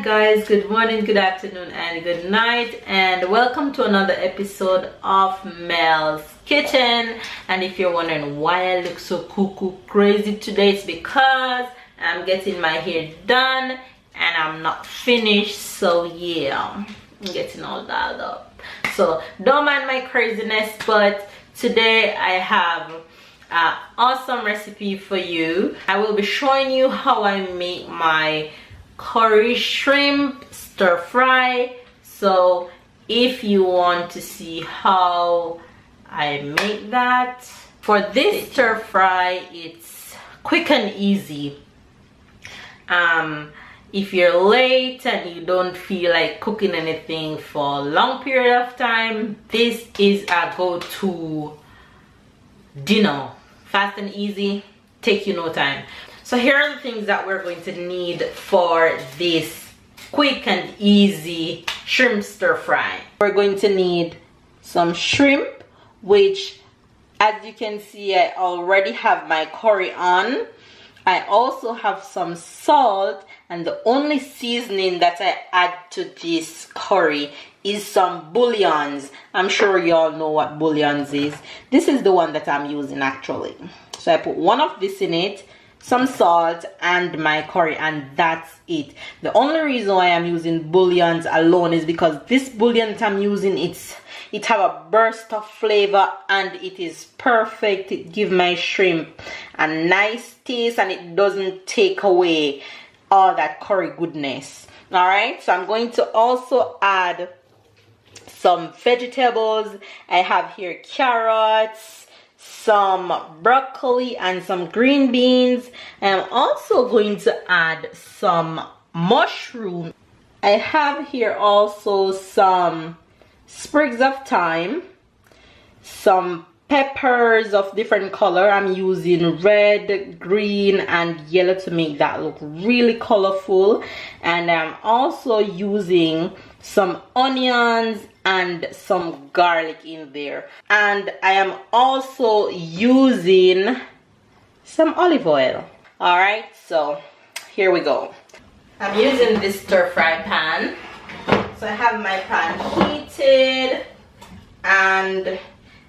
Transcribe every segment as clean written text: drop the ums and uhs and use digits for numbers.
guys, good morning, good afternoon, and good night, and welcome to another episode of Mel's Kitchen. And if you're wondering why I look so cuckoo crazy today, it's because I'm getting my hair done and I'm not finished. So yeah, I'm getting all dialed up, so don't mind my craziness. But today I have an awesome recipe for you. I will be showing you how I make my curry shrimp stir fry. So if you want to see how I make that, for this stir fry, it's quick and easy. If you're late and you don't feel like cooking anything for a long period of time, this is a go-to dinner. Fast and easy, take you no time. So here are the things that we're going to need for this quick and easy shrimp stir fry. We're going to need some shrimp, which as you can see, I already have my curry on. I also have some salt, and the only seasoning that I add to this curry is some bouillons. I'm sure you all know what bouillons is. This is the one that I'm using actually. So I put one of this in it, some salt, and my curry, and that's it. The only reason why I'm using bouillons alone is because this bouillon that I'm using, it have a burst of flavor and it is perfect. It gives my shrimp a nice taste and it doesn't take away all that curry goodness. All right, so I'm going to also add some vegetables. I have here carrots, some broccoli, and some green beans. I'm also going to add some mushroom. I have here also some sprigs of thyme, some peppers of different color. I'm using red, green, and yellow to make that look really colorful. And I'm also using some onions and some garlic in there. And I am also using some olive oil. All right, so here we go. I'm using this stir fry pan. So I have my pan heated and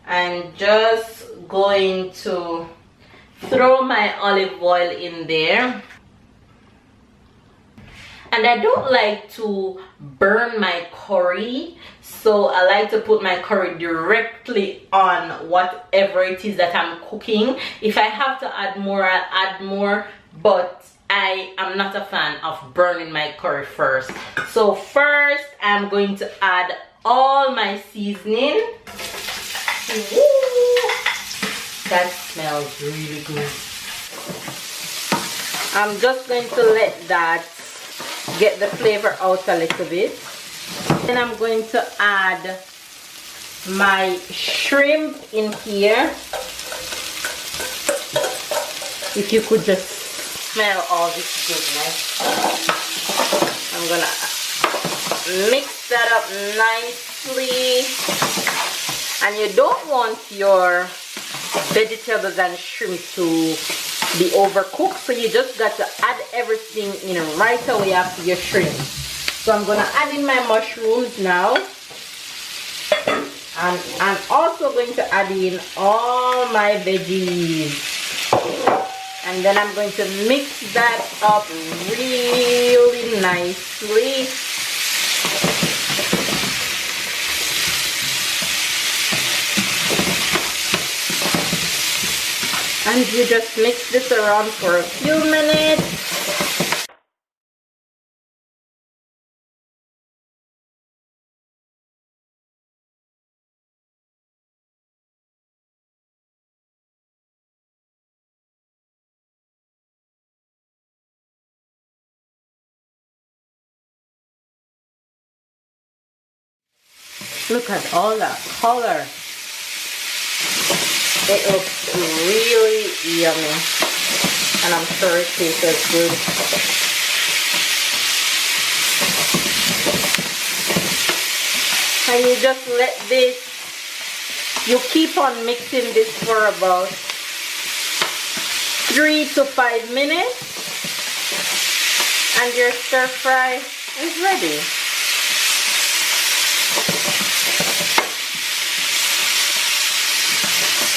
I'm just going to throw my olive oil in there. And I don't like to burn my curry, so I like to put my curry directly on whatever it is that I'm cooking. If I have to add more, I'll add more, but I am not a fan of burning my curry first. So first, I'm going to add all my seasoning. Ooh, that smells really good. I'm just going to let that get the flavor out a little bit. Then I'm going to add my shrimp in here. If you could just smell all this goodness. I'm gonna mix that up nicely. And you don't want your vegetables and shrimp to be overcooked, so you just got to add everything in right away after your shrimp. So I'm gonna add in my mushrooms now, and I'm also going to add in all my veggies, and then I'm going to mix that up really nicely. And you just mix this around for a few minutes. Look at all that color. It looks really yummy, and I'm sure it tastes as good. And you just let this, you keep on mixing this for about 3 to 5 minutes, and your stir fry is ready.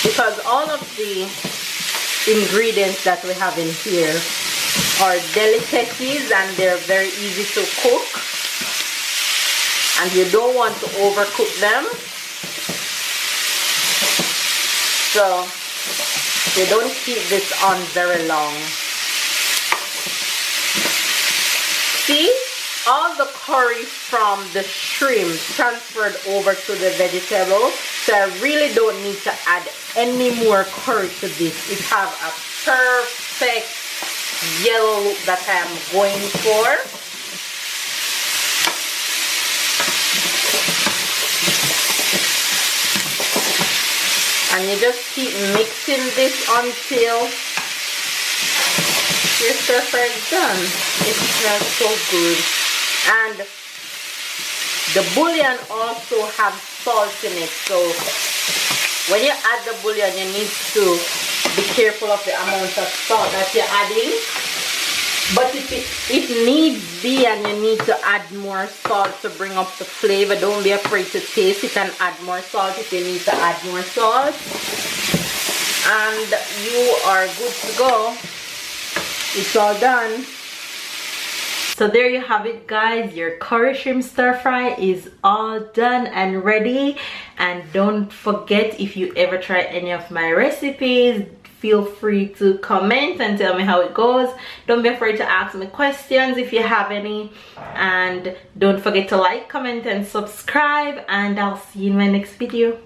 Because all of the ingredients that we have in here are delicacies and they're very easy to cook, and you don't want to overcook them, so you don't keep this on very long. See, all the curry from the shrimp transferred over to the vegetable, so I really don't need to add any more curry to this. It has a perfect yellow look that I am going for. And you just keep mixing this until your stir fry is done. It smells so good. And the bouillon also has salt in it, so when you add the bouillon you need to be careful of the amount of salt that you're adding. But if needs be and you need to add more salt to bring up the flavor, don't be afraid to taste it and add more salt if you need to add more salt. And you are good to go. It's all done. So there you have it, guys. Your curry shrimp stir fry is all done and ready. And don't forget, if you ever try any of my recipes, feel free to comment and tell me how it goes. Don't be afraid to ask me questions if you have any. And don't forget to like, comment, and subscribe. And I'll see you in my next video.